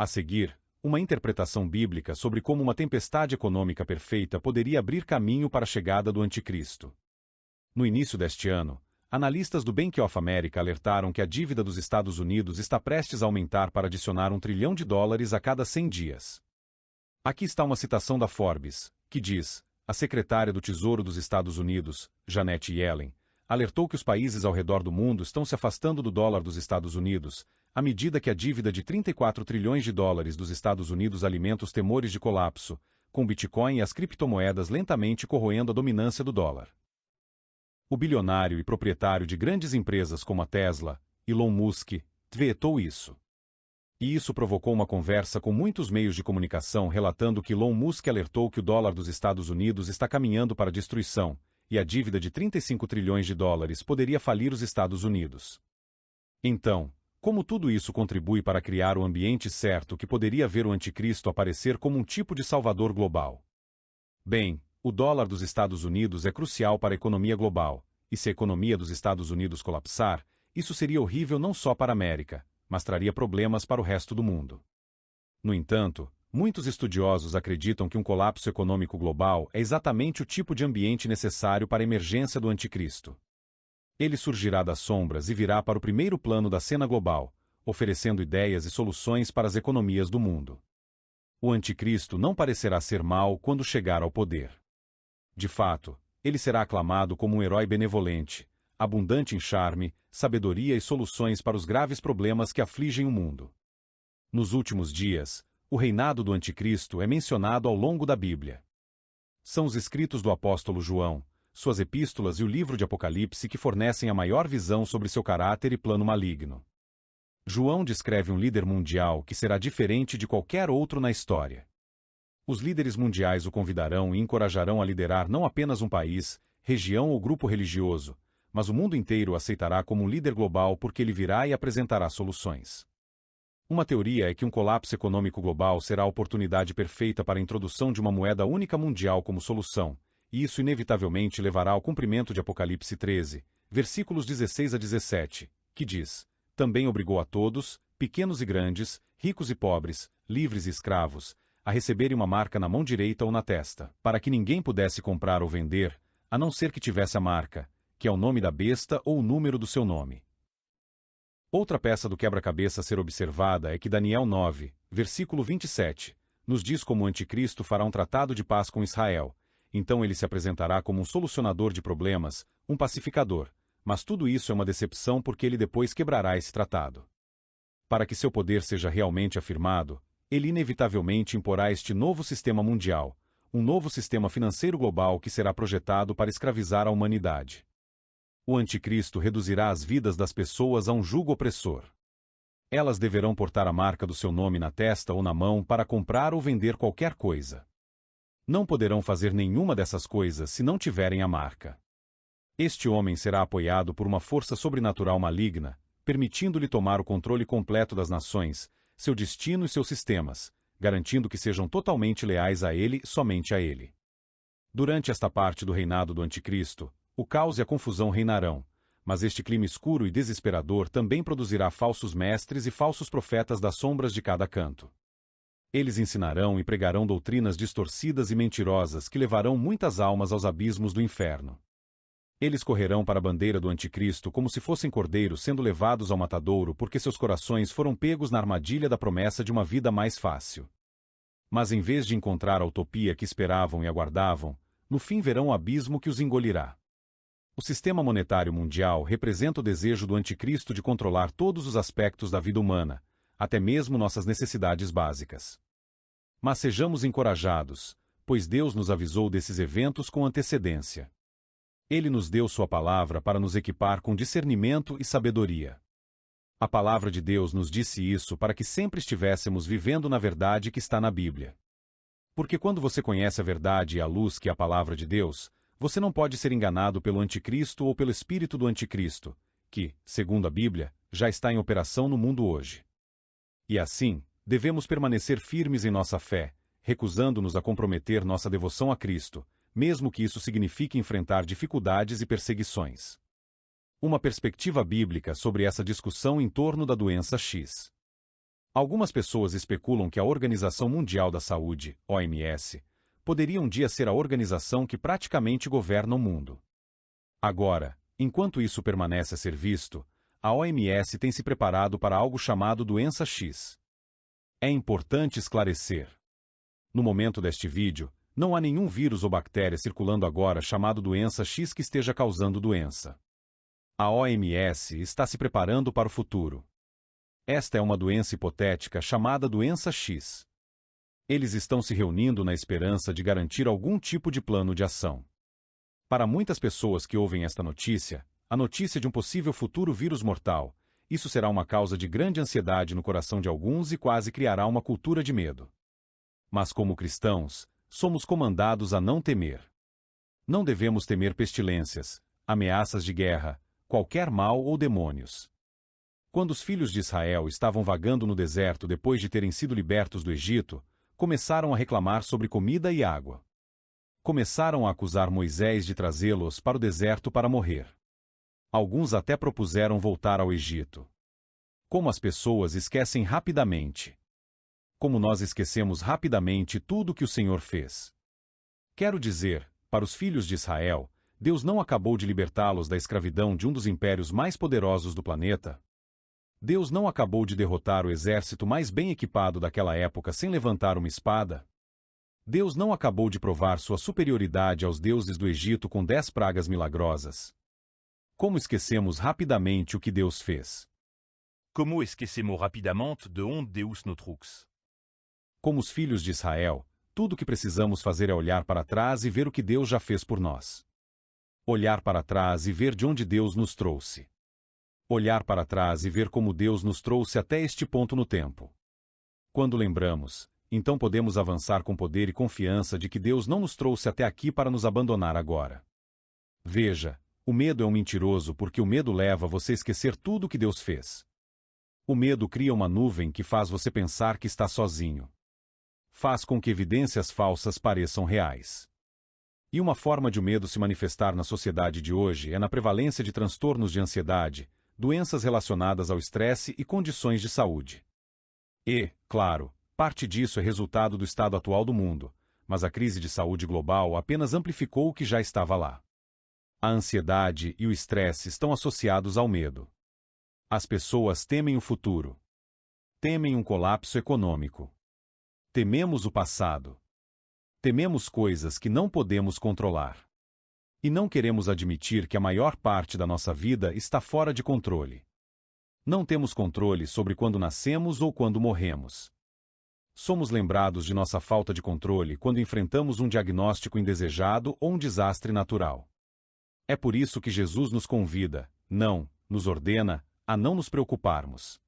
A seguir, uma interpretação bíblica sobre como uma tempestade econômica perfeita poderia abrir caminho para a chegada do Anticristo. No início deste ano, analistas do Bank of America alertaram que a dívida dos Estados Unidos está prestes a aumentar para adicionar $1 trilhão a cada 100 dias. Aqui está uma citação da Forbes, que diz: a secretária do Tesouro dos Estados Unidos, Janet Yellen, alertou que os países ao redor do mundo estão se afastando do dólar dos Estados Unidos, à medida que a dívida de $34 trilhões dos Estados Unidos alimenta os temores de colapso, com o Bitcoin e as criptomoedas lentamente corroendo a dominância do dólar. O bilionário e proprietário de grandes empresas como a Tesla, Elon Musk, tweetou isso. E isso provocou uma conversa com muitos meios de comunicação relatando que Elon Musk alertou que o dólar dos Estados Unidos está caminhando para a destruição, e a dívida de $35 trilhões poderia falir os Estados Unidos. Então, como tudo isso contribui para criar o ambiente certo que poderia ver o Anticristo aparecer como um tipo de salvador global? Bem, o dólar dos Estados Unidos é crucial para a economia global, e se a economia dos Estados Unidos colapsar, isso seria horrível não só para a América, mas traria problemas para o resto do mundo. No entanto, muitos estudiosos acreditam que um colapso econômico global é exatamente o tipo de ambiente necessário para a emergência do Anticristo. Ele surgirá das sombras e virá para o primeiro plano da cena global, oferecendo ideias e soluções para as economias do mundo. O Anticristo não parecerá ser mau quando chegar ao poder. De fato, ele será aclamado como um herói benevolente, abundante em charme, sabedoria e soluções para os graves problemas que afligem o mundo. Nos últimos dias, o reinado do Anticristo é mencionado ao longo da Bíblia. São os escritos do apóstolo João, suas epístolas e o livro de Apocalipse que fornecem a maior visão sobre seu caráter e plano maligno. João descreve um líder mundial que será diferente de qualquer outro na história. Os líderes mundiais o convidarão e encorajarão a liderar não apenas um país, região ou grupo religioso, mas o mundo inteiro o aceitará como um líder global porque ele virá e apresentará soluções. Uma teoria é que um colapso econômico global será a oportunidade perfeita para a introdução de uma moeda única mundial como solução, e isso inevitavelmente levará ao cumprimento de Apocalipse 13, versículos 16 a 17, que diz: também obrigou a todos, pequenos e grandes, ricos e pobres, livres e escravos, a receberem uma marca na mão direita ou na testa, para que ninguém pudesse comprar ou vender, a não ser que tivesse a marca, que é o nome da besta ou o número do seu nome. Outra peça do quebra-cabeça a ser observada é que Daniel 9, versículo 27, nos diz como o Anticristo fará um tratado de paz com Israel, então ele se apresentará como um solucionador de problemas, um pacificador, mas tudo isso é uma decepção porque ele depois quebrará esse tratado. Para que seu poder seja realmente afirmado, ele inevitavelmente imporá este novo sistema mundial, um novo sistema financeiro global que será projetado para escravizar a humanidade. O Anticristo reduzirá as vidas das pessoas a um jugo opressor. Elas deverão portar a marca do seu nome na testa ou na mão para comprar ou vender qualquer coisa. Não poderão fazer nenhuma dessas coisas se não tiverem a marca. Este homem será apoiado por uma força sobrenatural maligna, permitindo-lhe tomar o controle completo das nações, seu destino e seus sistemas, garantindo que sejam totalmente leais a ele e somente a ele. Durante esta parte do reinado do Anticristo, o caos e a confusão reinarão, mas este clima escuro e desesperador também produzirá falsos mestres e falsos profetas das sombras de cada canto. Eles ensinarão e pregarão doutrinas distorcidas e mentirosas que levarão muitas almas aos abismos do inferno. Eles correrão para a bandeira do Anticristo como se fossem cordeiros sendo levados ao matadouro porque seus corações foram pegos na armadilha da promessa de uma vida mais fácil. Mas em vez de encontrar a utopia que esperavam e aguardavam, no fim verão o abismo que os engolirá. O sistema monetário mundial representa o desejo do Anticristo de controlar todos os aspectos da vida humana, até mesmo nossas necessidades básicas. Mas sejamos encorajados, pois Deus nos avisou desses eventos com antecedência. Ele nos deu sua palavra para nos equipar com discernimento e sabedoria. A palavra de Deus nos disse isso para que sempre estivéssemos vivendo na verdade que está na Bíblia. Porque quando você conhece a verdade e a luz que é a palavra de Deus, você não pode ser enganado pelo Anticristo ou pelo espírito do Anticristo, que, segundo a Bíblia, já está em operação no mundo hoje. E assim, devemos permanecer firmes em nossa fé, recusando-nos a comprometer nossa devoção a Cristo, mesmo que isso signifique enfrentar dificuldades e perseguições. Uma perspectiva bíblica sobre essa discussão em torno da doença X. Algumas pessoas especulam que a Organização Mundial da Saúde, OMS, poderia um dia ser a organização que praticamente governa o mundo. Agora, enquanto isso permanece a ser visto, a OMS tem se preparado para algo chamado doença X. É importante esclarecer. No momento deste vídeo, não há nenhum vírus ou bactéria circulando agora chamado doença X que esteja causando doença. A OMS está se preparando para o futuro. Esta é uma doença hipotética chamada doença X. Eles estão se reunindo na esperança de garantir algum tipo de plano de ação. Para muitas pessoas que ouvem esta notícia, a notícia de um possível futuro vírus mortal, isso será uma causa de grande ansiedade no coração de alguns e quase criará uma cultura de medo. Mas como cristãos, somos comandados a não temer. Não devemos temer pestilências, ameaças de guerra, qualquer mal ou demônios. Quando os filhos de Israel estavam vagando no deserto depois de terem sido libertos do Egito, começaram a reclamar sobre comida e água. Começaram a acusar Moisés de trazê-los para o deserto para morrer. Alguns até propuseram voltar ao Egito. Como as pessoas esquecem rapidamente. Como nós esquecemos rapidamente tudo que o Senhor fez. Quero dizer, para os filhos de Israel, Deus não acabou de libertá-los da escravidão de um dos impérios mais poderosos do planeta. Deus não acabou de derrotar o exército mais bem equipado daquela época sem levantar uma espada. Deus não acabou de provar sua superioridade aos deuses do Egito com 10 pragas milagrosas. Como esquecemos rapidamente o que Deus fez? Como esquecemos rapidamente de onde Deus nos trouxe? Como os filhos de Israel, tudo o que precisamos fazer é olhar para trás e ver o que Deus já fez por nós. Olhar para trás e ver de onde Deus nos trouxe. Olhar para trás e ver como Deus nos trouxe até este ponto no tempo. Quando lembramos, então podemos avançar com poder e confiança de que Deus não nos trouxe até aqui para nos abandonar agora. Veja, o medo é um mentiroso porque o medo leva você a esquecer tudo o que Deus fez. O medo cria uma nuvem que faz você pensar que está sozinho. Faz com que evidências falsas pareçam reais. E uma forma de o medo se manifestar na sociedade de hoje é na prevalência de transtornos de ansiedade, doenças relacionadas ao estresse e condições de saúde. E, claro, parte disso é resultado do estado atual do mundo, mas a crise de saúde global apenas amplificou o que já estava lá. A ansiedade e o estresse estão associados ao medo. As pessoas temem o futuro. Temem um colapso econômico. Tememos o passado. Tememos coisas que não podemos controlar. E não queremos admitir que a maior parte da nossa vida está fora de controle. Não temos controle sobre quando nascemos ou quando morremos. Somos lembrados de nossa falta de controle quando enfrentamos um diagnóstico indesejado ou um desastre natural. É por isso que Jesus nos convida, nos ordena, a não nos preocuparmos.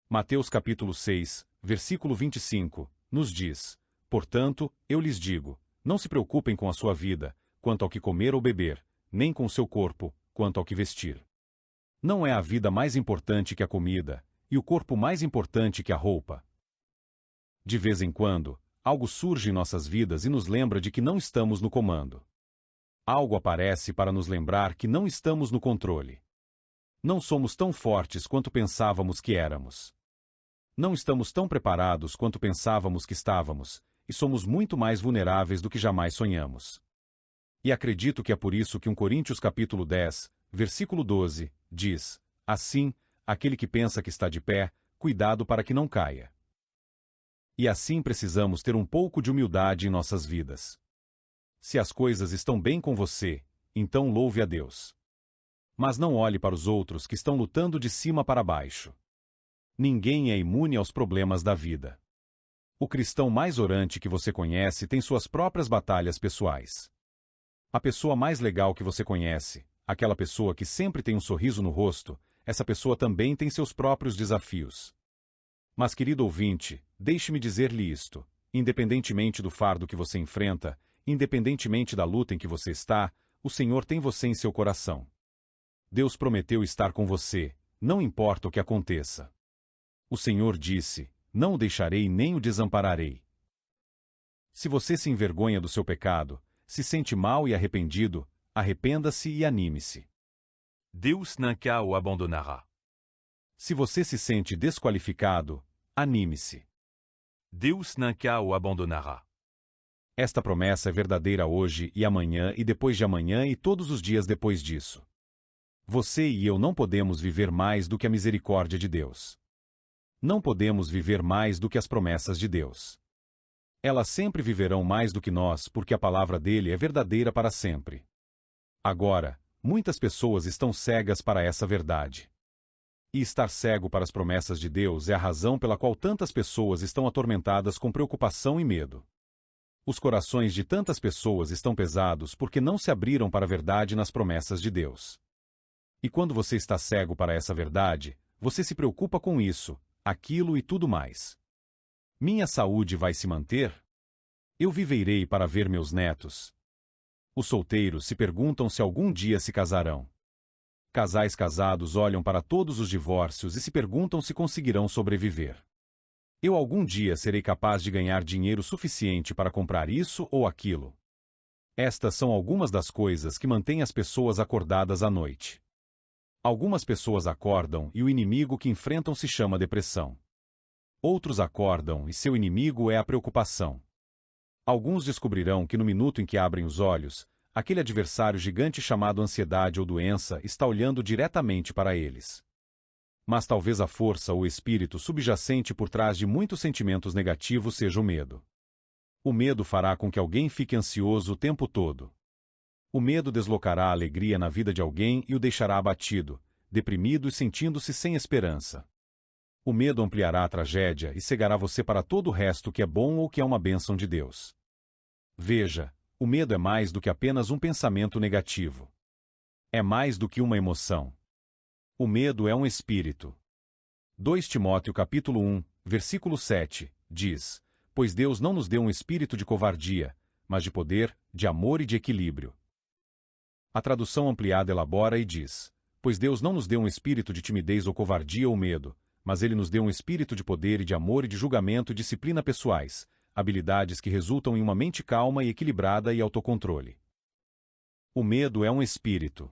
Mateus capítulo 6, versículo 25, nos diz: portanto, eu lhes digo, não se preocupem com a sua vida, quanto ao que comer ou beber, nem com o seu corpo, quanto ao que vestir. Não é a vida mais importante que a comida, e o corpo mais importante que a roupa. De vez em quando, algo surge em nossas vidas e nos lembra de que não estamos no comando. Algo aparece para nos lembrar que não estamos no controle. Não somos tão fortes quanto pensávamos que éramos. Não estamos tão preparados quanto pensávamos que estávamos, e somos muito mais vulneráveis do que jamais sonhamos. E acredito que é por isso que 1 Coríntios capítulo 10, versículo 12, diz: assim, aquele que pensa que está de pé, cuidado para que não caia. E assim precisamos ter um pouco de humildade em nossas vidas. Se as coisas estão bem com você, então louve a Deus. Mas não olhe para os outros que estão lutando de cima para baixo. Ninguém é imune aos problemas da vida. O cristão mais orante que você conhece tem suas próprias batalhas pessoais. A pessoa mais legal que você conhece, aquela pessoa que sempre tem um sorriso no rosto, essa pessoa também tem seus próprios desafios. Mas, querido ouvinte, deixe-me dizer-lhe isto: independentemente do fardo que você enfrenta, independentemente da luta em que você está, o Senhor tem você em seu coração. Deus prometeu estar com você, não importa o que aconteça. O Senhor disse: não o deixarei nem o desampararei. Se você se envergonha do seu pecado, se sente mal e arrependido, arrependa-se e anime-se. Deus nunca o abandonará. Se você se sente desqualificado, Anime-se. Deus nunca o abandonará. Esta promessa é verdadeira hoje e amanhã e depois de amanhã e todos os dias depois disso. Você e eu não podemos viver mais do que a misericórdia de Deus. Não podemos viver mais do que as promessas de Deus. Elas sempre viverão mais do que nós porque a palavra dele é verdadeira para sempre. Agora, muitas pessoas estão cegas para essa verdade. E estar cego para as promessas de Deus é a razão pela qual tantas pessoas estão atormentadas com preocupação e medo. Os corações de tantas pessoas estão pesados porque não se abriram para a verdade nas promessas de Deus. E quando você está cego para essa verdade, você se preocupa com isso, aquilo e tudo mais. Minha saúde vai se manter? Eu viverei para ver meus netos. Os solteiros se perguntam se algum dia se casarão. Casais casados olham para todos os divórcios e se perguntam se conseguirão sobreviver. Eu algum dia serei capaz de ganhar dinheiro suficiente para comprar isso ou aquilo. Estas são algumas das coisas que mantêm as pessoas acordadas à noite. Algumas pessoas acordam e o inimigo que enfrentam se chama depressão. Outros acordam e seu inimigo é a preocupação. Alguns descobrirão que no minuto em que abrem os olhos, aquele adversário gigante chamado ansiedade ou doença está olhando diretamente para eles. Mas talvez a força ou espírito subjacente por trás de muitos sentimentos negativos seja o medo. O medo fará com que alguém fique ansioso o tempo todo. O medo deslocará a alegria na vida de alguém e o deixará abatido, deprimido e sentindo-se sem esperança. O medo ampliará a tragédia e cegará você para todo o resto que é bom ou que é uma bênção de Deus. Veja, o medo é mais do que apenas um pensamento negativo. É mais do que uma emoção. O medo é um espírito. 2 Timóteo capítulo 1, versículo 7, diz: Pois Deus não nos deu um espírito de covardia, mas de poder, de amor e de equilíbrio. A tradução ampliada elabora e diz: Pois Deus não nos deu um espírito de timidez ou covardia ou medo, mas Ele nos deu um espírito de poder e de amor e de julgamento e disciplina pessoais, habilidades que resultam em uma mente calma e equilibrada e autocontrole. O medo é um espírito.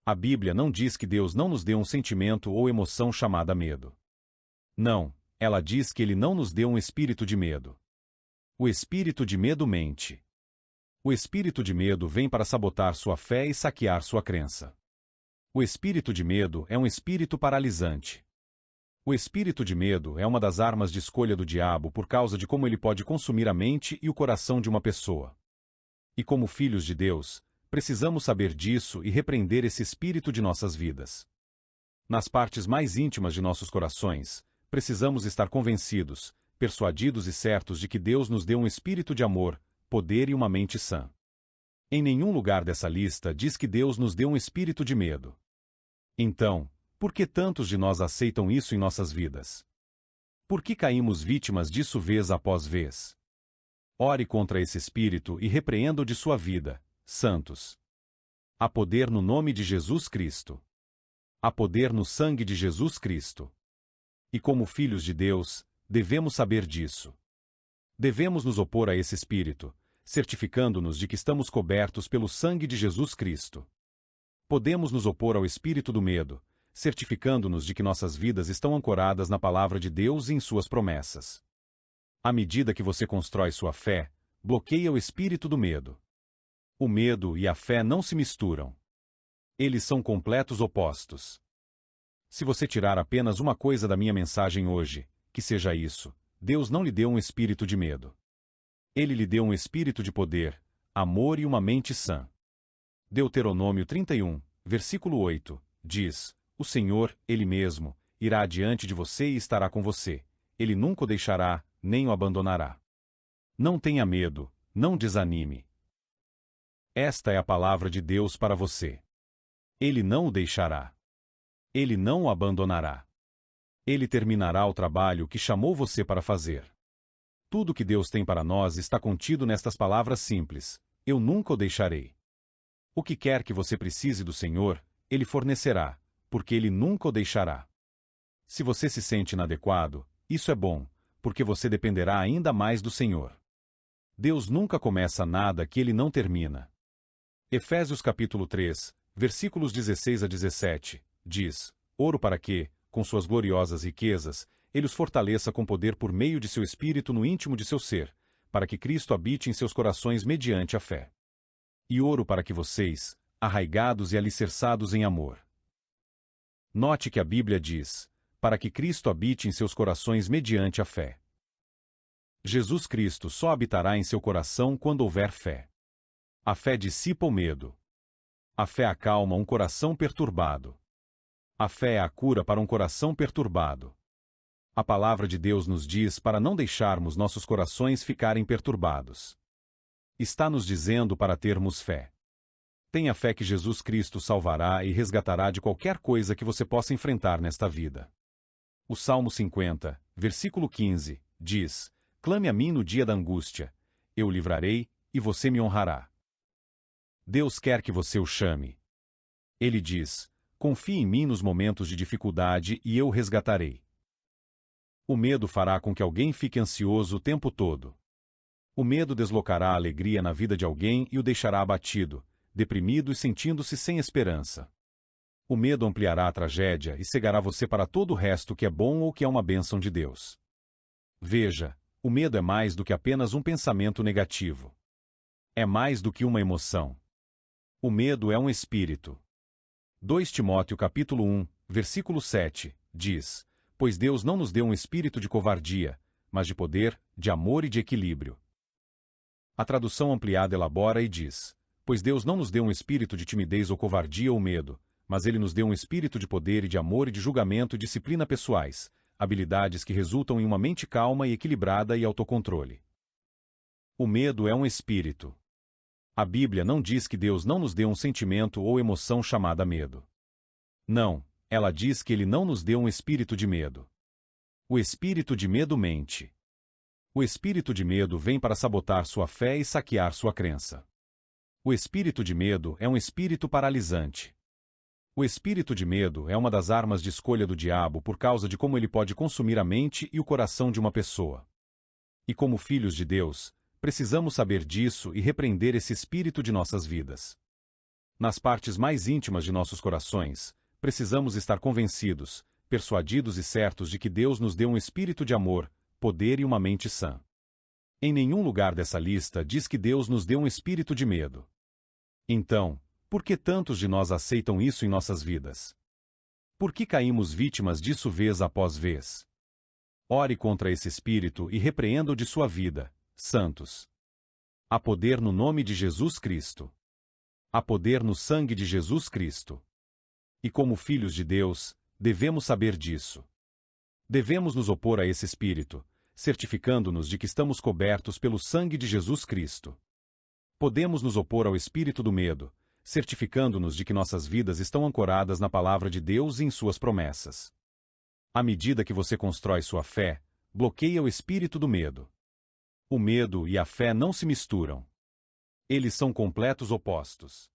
A Bíblia não diz que Deus não nos deu um sentimento ou emoção chamada medo. Não, ela diz que Ele não nos deu um espírito de medo. O espírito de medo mente. O espírito de medo vem para sabotar sua fé e saquear sua crença. O espírito de medo é um espírito paralisante. O espírito de medo é uma das armas de escolha do diabo por causa de como ele pode consumir a mente e o coração de uma pessoa. E como filhos de Deus, precisamos saber disso e repreender esse espírito de nossas vidas. Nas partes mais íntimas de nossos corações, precisamos estar convencidos, persuadidos e certos de que Deus nos deu um espírito de amor, poder e uma mente sã. Em nenhum lugar dessa lista diz que Deus nos deu um espírito de medo. Então, por que tantos de nós aceitam isso em nossas vidas? Por que caímos vítimas disso vez após vez? Ore contra esse espírito e repreenda-o de sua vida, santos. Há poder no nome de Jesus Cristo. Há poder no sangue de Jesus Cristo. E como filhos de Deus, devemos saber disso. Devemos nos opor a esse espírito, certificando-nos de que estamos cobertos pelo sangue de Jesus Cristo. Podemos nos opor ao espírito do medo, certificando-nos de que nossas vidas estão ancoradas na palavra de Deus e em suas promessas. À medida que você constrói sua fé, bloqueia o espírito do medo. O medo e a fé não se misturam. Eles são completos opostos. Se você tirar apenas uma coisa da minha mensagem hoje, que seja isso: Deus não lhe deu um espírito de medo. Ele lhe deu um espírito de poder, amor e uma mente sã. Deuteronômio 31, versículo 8, diz: O Senhor, Ele mesmo, irá adiante de você e estará com você. Ele nunca o deixará, nem o abandonará. Não tenha medo, não desanime. Esta é a palavra de Deus para você. Ele não o deixará. Ele não o abandonará. Ele terminará o trabalho que chamou você para fazer. Tudo que Deus tem para nós está contido nestas palavras simples: Eu nunca o deixarei. O que quer que você precise do Senhor, Ele fornecerá, porque Ele nunca o deixará. Se você se sente inadequado, isso é bom, porque você dependerá ainda mais do Senhor. Deus nunca começa nada que Ele não termina. Efésios capítulo 3, versículos 16 a 17, diz: Ouro para que, com suas gloriosas riquezas, Ele os fortaleça com poder por meio de seu Espírito no íntimo de seu ser, para que Cristo habite em seus corações mediante a fé. E oro para que vocês, arraigados e alicerçados em amor. Note que a Bíblia diz, para que Cristo habite em seus corações mediante a fé. Jesus Cristo só habitará em seu coração quando houver fé. A fé dissipa o medo. A fé acalma um coração perturbado. A fé é a cura para um coração perturbado. A palavra de Deus nos diz para não deixarmos nossos corações ficarem perturbados. Está nos dizendo para termos fé. Tenha fé que Jesus Cristo salvará e resgatará de qualquer coisa que você possa enfrentar nesta vida. O Salmo 50, versículo 15, diz: Clame a mim no dia da angústia, eu o livrarei, e você me honrará. Deus quer que você o chame. Ele diz: confie em mim nos momentos de dificuldade e eu o resgatarei. O medo fará com que alguém fique ansioso o tempo todo. O medo deslocará a alegria na vida de alguém e o deixará abatido, deprimido e sentindo-se sem esperança. O medo ampliará a tragédia e cegará você para todo o resto que é bom ou que é uma bênção de Deus. Veja, o medo é mais do que apenas um pensamento negativo. É mais do que uma emoção. O medo é um espírito. 2 Timóteo capítulo 1, versículo 7, diz: Pois Deus não nos deu um espírito de covardia, mas de poder, de amor e de equilíbrio. A tradução ampliada elabora e diz: Pois Deus não nos deu um espírito de timidez ou covardia ou medo, mas Ele nos deu um espírito de poder e de amor e de julgamento e disciplina pessoais, habilidades que resultam em uma mente calma e equilibrada e autocontrole. O medo é um espírito. A Bíblia não diz que Deus não nos deu um sentimento ou emoção chamada medo. Não, ela diz que Ele não nos deu um espírito de medo. O espírito de medo mente. O espírito de medo vem para sabotar sua fé e saquear sua crença. O espírito de medo é um espírito paralisante. O espírito de medo é uma das armas de escolha do diabo por causa de como ele pode consumir a mente e o coração de uma pessoa. E como filhos de Deus, precisamos saber disso e repreender esse espírito de nossas vidas. Nas partes mais íntimas de nossos corações, precisamos estar convencidos, persuadidos e certos de que Deus nos deu um espírito de amor, poder e uma mente sã. Em nenhum lugar dessa lista diz que Deus nos deu um espírito de medo. Então, por que tantos de nós aceitam isso em nossas vidas? Por que caímos vítimas disso vez após vez? Ore contra esse espírito e repreenda-o de sua vida, santos. Há poder no nome de Jesus Cristo. Há poder no sangue de Jesus Cristo. E como filhos de Deus, devemos saber disso. Devemos nos opor a esse espírito, certificando-nos de que estamos cobertos pelo sangue de Jesus Cristo. Podemos nos opor ao espírito do medo, certificando-nos de que nossas vidas estão ancoradas na palavra de Deus e em suas promessas. À medida que você constrói sua fé, bloqueia o espírito do medo. O medo e a fé não se misturam. Eles são completos opostos.